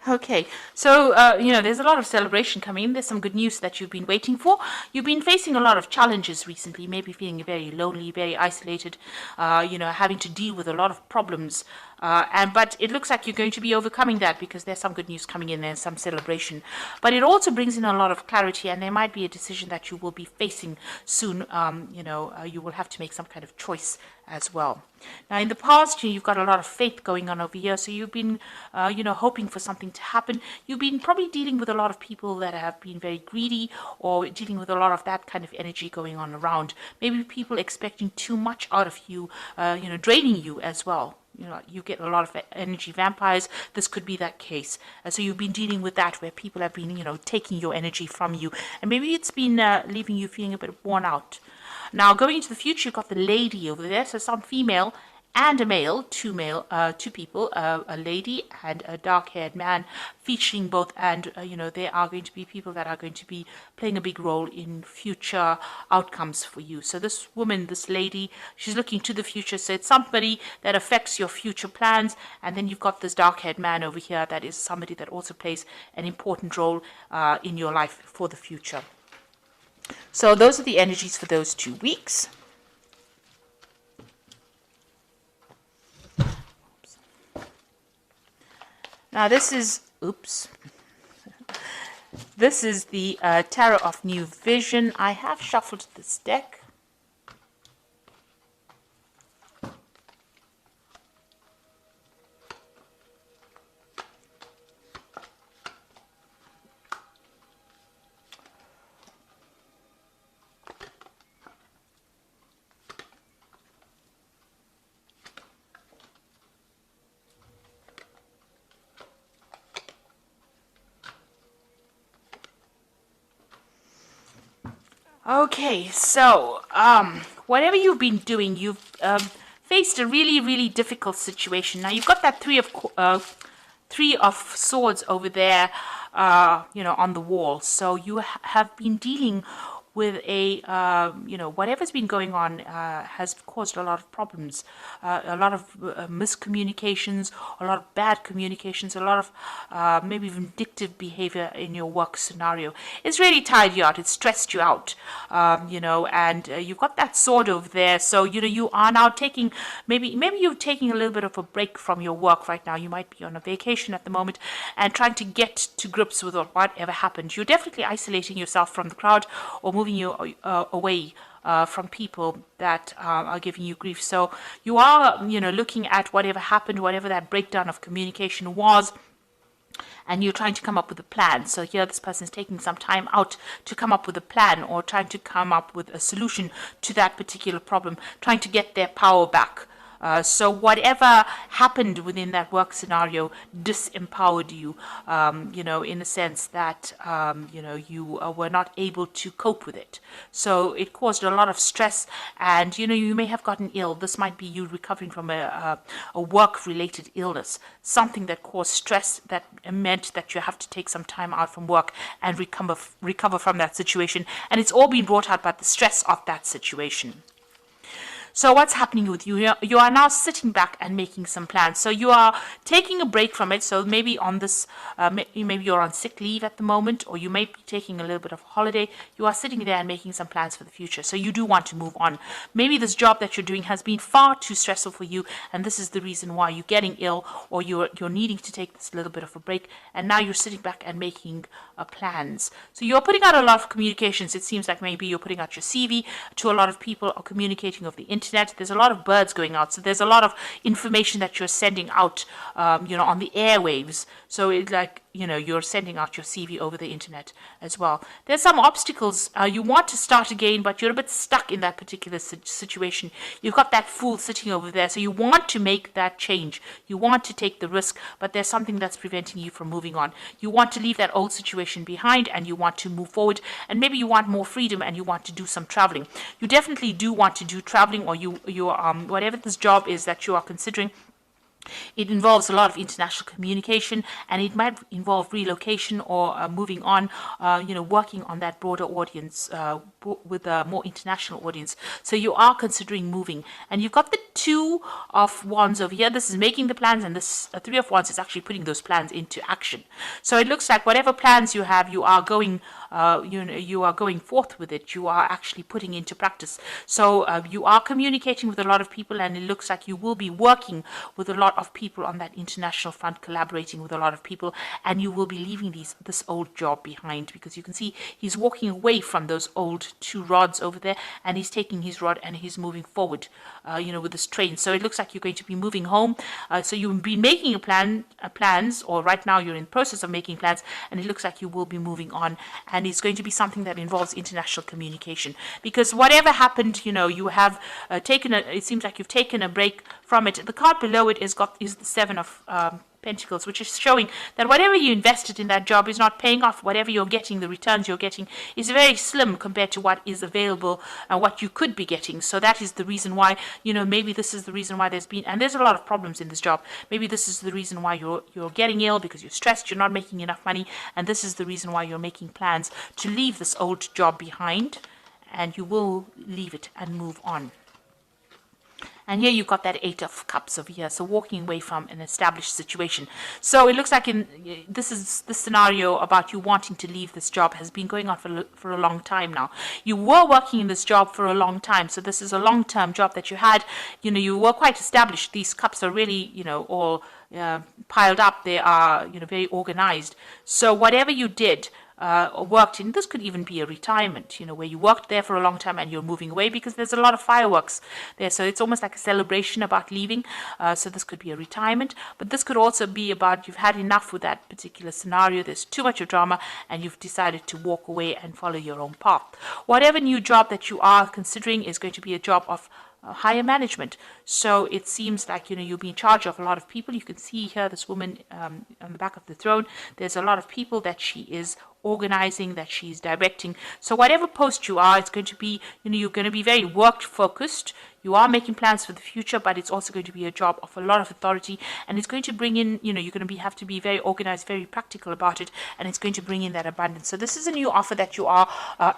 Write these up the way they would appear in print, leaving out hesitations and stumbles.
Okay, so there's a lot of celebration coming in. There's some good news that you've been waiting for. You've been facing a lot of challenges recently, maybe feeling very lonely, very isolated, having to deal with a lot of problems. But it looks like you're going to be overcoming that because there's some good news coming in and some celebration. But it also brings in a lot of clarity, and there might be a decision that you will be facing soon. You will have to make some kind of choice as well. Now, in the past, you've got a lot of faith going on over here, so you've been, hoping for something to happen. You've been probably dealing with a lot of people that have been very greedy, or dealing with a lot of that kind of energy going on around. Maybe people expecting too much out of you, draining you as well. You get a lot of energy vampires. This could be that case. So you've been dealing with that where people have been, taking your energy from you. And maybe it's been leaving you feeling a bit worn out. Now, going into the future, you've got the lady over there. So some female and a male, two people, a lady and a dark-haired man, featuring both. And, they are going to be people that are going to be playing a big role in future outcomes for you. So this woman, this lady, she's looking to the future. So it's somebody that affects your future plans. And then you've got this dark-haired man over here that is somebody that also plays an important role in your life for the future. So those are the energies for those 2 weeks. Now this is the Tarot of New Vision. I have shuffled this deck. Okay, so whatever you've been doing, you've faced a really, really difficult situation. Now you've got that three of swords over there, on the wall. So you have been dealing with whatever's been going on has caused a lot of problems, a lot of miscommunications, a lot of bad communications, a lot of maybe vindictive behavior in your work scenario. It's really tired you out. It's stressed you out, and you've got that sword over there. So, you are now taking, maybe you're taking a little bit of a break from your work right now. You might be on a vacation at the moment and trying to get to grips with whatever happened. You're definitely isolating yourself from the crowd or moving you away from people that are giving you grief. So you are, looking at whatever happened, whatever that breakdown of communication was, and you're trying to come up with a plan. So here this person is taking some time out to come up with a plan or trying to come up with a solution to that particular problem, trying to get their power back. So whatever happened within that work scenario disempowered you, in the sense that, you were not able to cope with it. So it caused a lot of stress and, you may have gotten ill. This might be you recovering from a work-related illness, something that caused stress that meant that you have to take some time out from work and recover from that situation. And it's all been brought out by the stress of that situation. So what's happening with you? You are now sitting back and making some plans. So you are taking a break from it. So maybe on this, maybe you're on sick leave at the moment, or you may be taking a little bit of holiday. You are sitting there and making some plans for the future. So you do want to move on. Maybe this job that you're doing has been far too stressful for you, and this is the reason why you're getting ill, or you're needing to take this little bit of a break. And now you're sitting back and making plans. So you're putting out a lot of communications. It seems like maybe you're putting out your CV to a lot of people, or communicating over the internet. There's a lot of birds going out. So there's a lot of information that you're sending out, on the airwaves. So it's like, you're sending out your CV over the internet as well. There's some obstacles. You want to start again, but you're a bit stuck in that particular situation. You've got that fool sitting over there. So you want to make that change. You want to take the risk, but there's something that's preventing you from moving on. You want to leave that old situation behind and you want to move forward, and maybe you want more freedom and you want to do some traveling. You definitely do want to do traveling, or you whatever this job is that you are considering, It involves a lot of international communication, and it might involve relocation or moving on, working on that broader audience with a more international audience. So you are considering moving, and you've got the Two of Wands over here. This is making the plans, and this Three of Wands is actually putting those plans into action. So it looks like whatever plans you have, you are going you are going forth with it. You are actually putting into practice. So you are communicating with a lot of people, and it looks like you will be working with a lot of people on that international front, collaborating with a lot of people, and you will be leaving this old job behind, because you can see he's walking away from those old two rods over there, and he's taking his rod and he's moving forward, with this train. So it looks like you're going to be moving home. So you've been making plans, or right now you're in the process of making plans, and it looks like you will be moving on, and it's going to be something that involves international communication, because whatever happened, you have it seems like you've taken a break from it. The card below it is the Seven of Pentacles, which is showing that whatever you invested in that job is not paying off. Whatever you're getting, the returns you're getting is very slim compared to what is available and what you could be getting. So that is the reason why, maybe this is the reason why there's a lot of problems in this job. Maybe this is the reason why you're getting ill, because you're stressed, you're not making enough money, and this is the reason why you're making plans to leave this old job behind, and you will leave it and move on. And here you've got that Eight of Cups over here, so walking away from an established situation. So it looks like this scenario about you wanting to leave this job has been going on for a long time now. You were working in this job for a long time, so this is a long-term job that you had. You were quite established. These cups are really, all piled up. They are, very organized. So whatever you did, worked in, this could even be a retirement, where you worked there for a long time and you're moving away, because there's a lot of fireworks there. So it's almost like a celebration about leaving. So this could be a retirement, but this could also be about you've had enough with that particular scenario. There's too much of drama, and you've decided to walk away and follow your own path. Whatever new job that you are considering is going to be a job of higher management. So it seems like, you'll be in charge of a lot of people. You can see here this woman on the back of the throne. There's a lot of people that she is organizing, that she's directing. So whatever post you are, it's going to be, you're going to be very work focused. You are making plans for the future, but it's also going to be a job of a lot of authority, and it's going to bring in, you're going to have to be very organized, very practical about it, and it's going to bring in that abundance. So this is a new offer that you are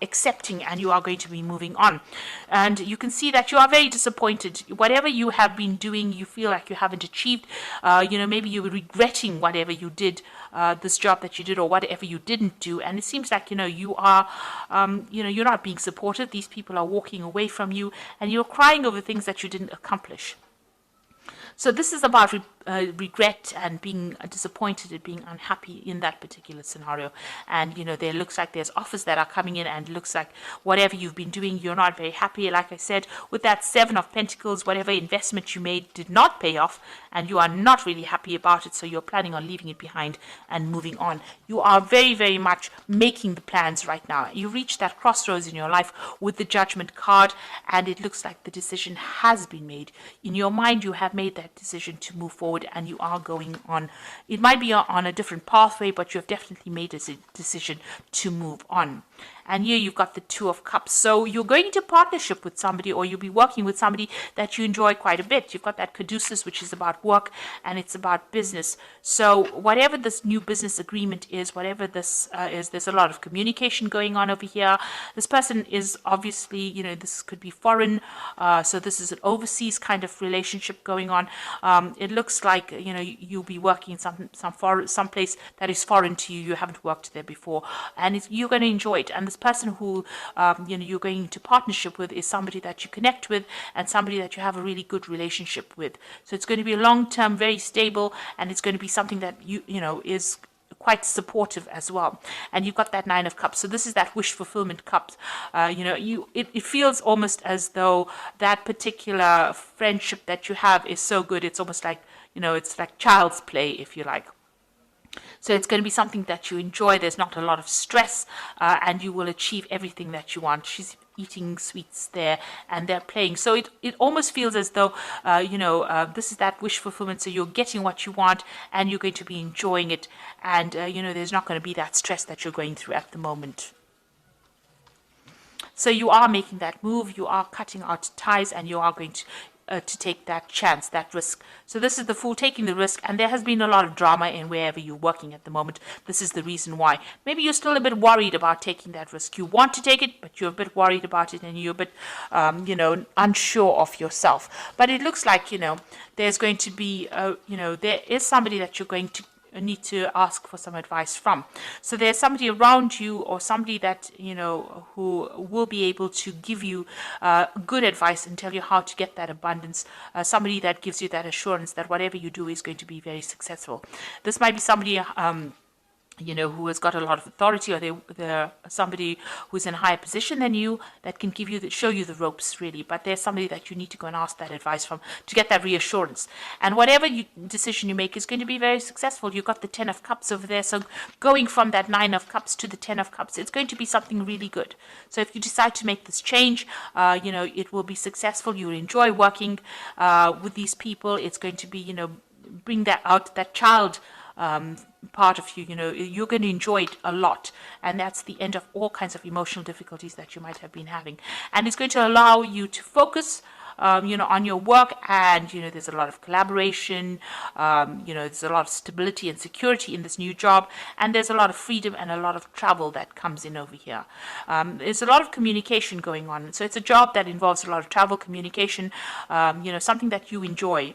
accepting, and you are going to be moving on. And you can see that you are very disappointed. Whatever you have been doing, you feel like you haven't achieved. Maybe you're regretting whatever you did, this job that you did, or whatever you didn't do. And it seems like, you are, you're not being supported. These people are walking away from you, and you're crying over things that you didn't accomplish. So this is about regret and being disappointed and being unhappy in that particular scenario. And, there looks like there's offers that are coming in, and looks like whatever you've been doing, you're not very happy. Like I said, with that Seven of Pentacles, whatever investment you made did not pay off, and you are not really happy about it. So you're planning on leaving it behind and moving on. You are very, very much making the plans right now. You reach that crossroads in your life with the Judgment card, and it looks like the decision has been made. In your mind, you have made that decision to move forward, and you are going on. It might be on a different pathway, but you have definitely made a decision to move on. And here you've got the Two of Cups. So you're going into partnership with somebody, or you'll be working with somebody that you enjoy quite a bit. You've got that Caduceus, which is about work, and it's about business. So whatever this new business agreement is, whatever this is, there's a lot of communication going on over here. This person is obviously, this could be foreign. So this is an overseas kind of relationship going on. It looks like, you'll be working in some place that is foreign to you. You haven't worked there before, and you're going to enjoy it. And this person who you're going into partnership with is somebody that you connect with, and somebody that you have a really good relationship with. So it's going to be long-term, very stable, and it's going to be something that is quite supportive as well. And you've got that Nine of Cups. So this is that wish fulfillment cup. It feels almost as though that particular friendship that you have is so good. It's almost like, it's like child's play, if you like. So it's going to be something that you enjoy. There's not a lot of stress, and you will achieve everything that you want. She's eating sweets there, and they're playing. So it almost feels as though, this is that wish fulfillment. So you're getting what you want, and you're going to be enjoying it. And, there's not going to be that stress that you're going through at the moment. So you are making that move, you are cutting out ties, and you are going to to take that chance, that risk. So this is the Fool taking the risk, and there has been a lot of drama in wherever you're working at the moment. This is the reason why. Maybe you're still a bit worried about taking that risk. You want to take it, but you're a bit worried about it, and you're a bit, unsure of yourself. But it looks like, there's going to be, there is somebody that you're going to need to ask for some advice from. So there's somebody around you, or somebody that who will be able to give you good advice and tell you how to get that abundance, somebody that gives you that assurance that whatever you do is going to be very successful. This might be somebody who has got a lot of authority, or they're somebody who's in a higher position than you that can show you the ropes, really. But there's somebody that you need to go and ask that advice from to get that reassurance. And whatever decision you make is going to be very successful. You've got the 10 of Cups over there. So going from that 9 of Cups to the 10 of Cups, it's going to be something really good. So if you decide to make this change, it will be successful. You'll enjoy working with these people. It's going to be, bring that out, that child part of you, you're going to enjoy it a lot, and that's the end of all kinds of emotional difficulties that you might have been having, and it's going to allow you to focus on your work, and there's a lot of collaboration, there's a lot of stability and security in this new job, and there's a lot of freedom and a lot of travel that comes in over here. There's a lot of communication going on, so it's a job that involves a lot of travel, communication, something that you enjoy,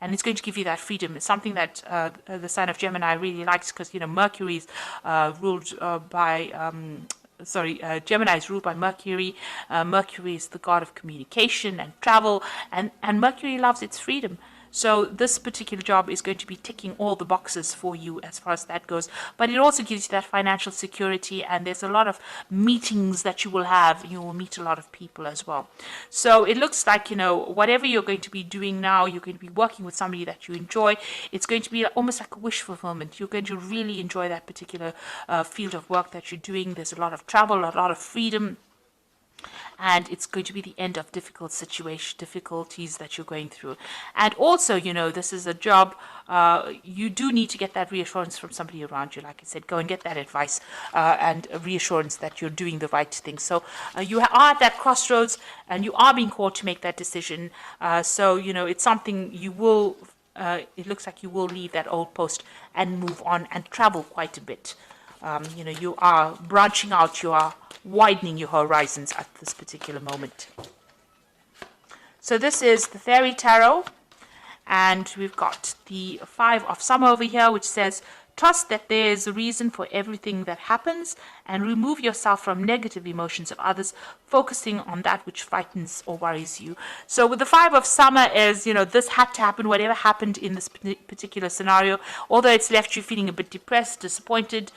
and it's going to give you that freedom. It's something that the sign of Gemini really likes, because Mercury's ruled by Gemini is ruled by Mercury. Mercury is the god of communication and travel, and Mercury loves its freedom. So this particular job is going to be ticking all the boxes for you as far as that goes. But it also gives you that financial security, and there's a lot of meetings that you will have. You will meet a lot of people as well. So it looks like, whatever you're going to be doing now, you're going to be working with somebody that you enjoy. It's going to be almost like a wish fulfillment. You're going to really enjoy that particular field of work that you're doing. There's a lot of travel, a lot of freedom. And it's going to be the end of difficulties that you're going through. And also, this is a job, you do need to get that reassurance from somebody around you. Like I said, go and get that advice and a reassurance that you're doing the right thing. So you are at that crossroads, and you are being called to make that decision. So, it's something you will, it looks like you will leave that old post and move on and travel quite a bit. You are branching out, you are widening your horizons at this particular moment. So this is the Fairy Tarot, and we've got the 5 of Summer over here, which says, trust that there is a reason for everything that happens, and remove yourself from negative emotions of others, focusing on that which frightens or worries you. So with the 5 of Summer is, this had to happen, whatever happened in this particular scenario, although it's left you feeling a bit depressed, disappointed,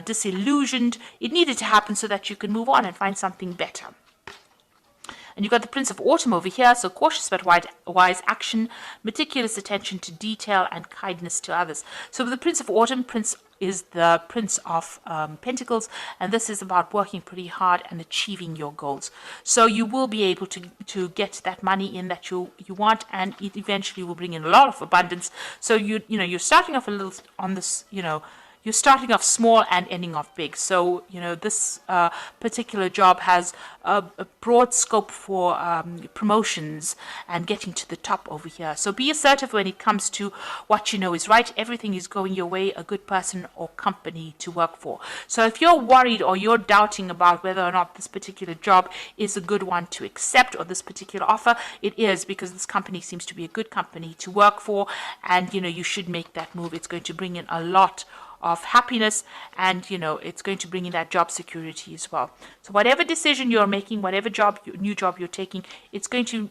disillusioned, it needed to happen so that you can move on and find something better. And you've got the Prince of Autumn over here, so cautious but wise action, meticulous attention to detail, and kindness to others. So with the Prince of Autumn, Prince is the Prince of Pentacles, and this is about working pretty hard and achieving your goals. So you will be able to get that money in that you want, and it eventually will bring in a lot of abundance. So you're starting off a little on this, you're starting off small and ending off big. So, this particular job has a broad scope for promotions and getting to the top over here. So be assertive when it comes to what you know is right. Everything is going your way, a good person or company to work for. So if you're worried or you're doubting about whether or not this particular job is a good one to accept, or this particular offer, it is, because this company seems to be a good company to work for, and, you should make that move. It's going to bring in a lot of happiness, and it's going to bring in that job security as well. So whatever decision you're making, whatever new job you're taking, it's going to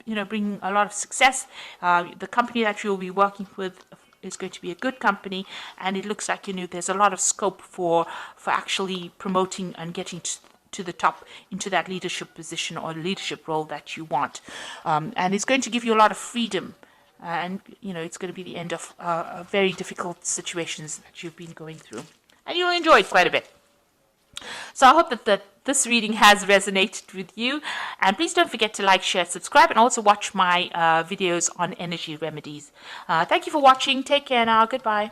bring a lot of success. The company that you'll be working with is going to be a good company, and it looks like there's a lot of scope for actually promoting and getting to the top into that leadership position or leadership role that you want, and it's going to give you a lot of freedom. And, it's going to be the end of very difficult situations that you've been going through. And you'll enjoy it quite a bit. So I hope that this reading has resonated with you. And please don't forget to like, share, subscribe, and also watch my videos on energy remedies. Thank you for watching. Take care now. Goodbye.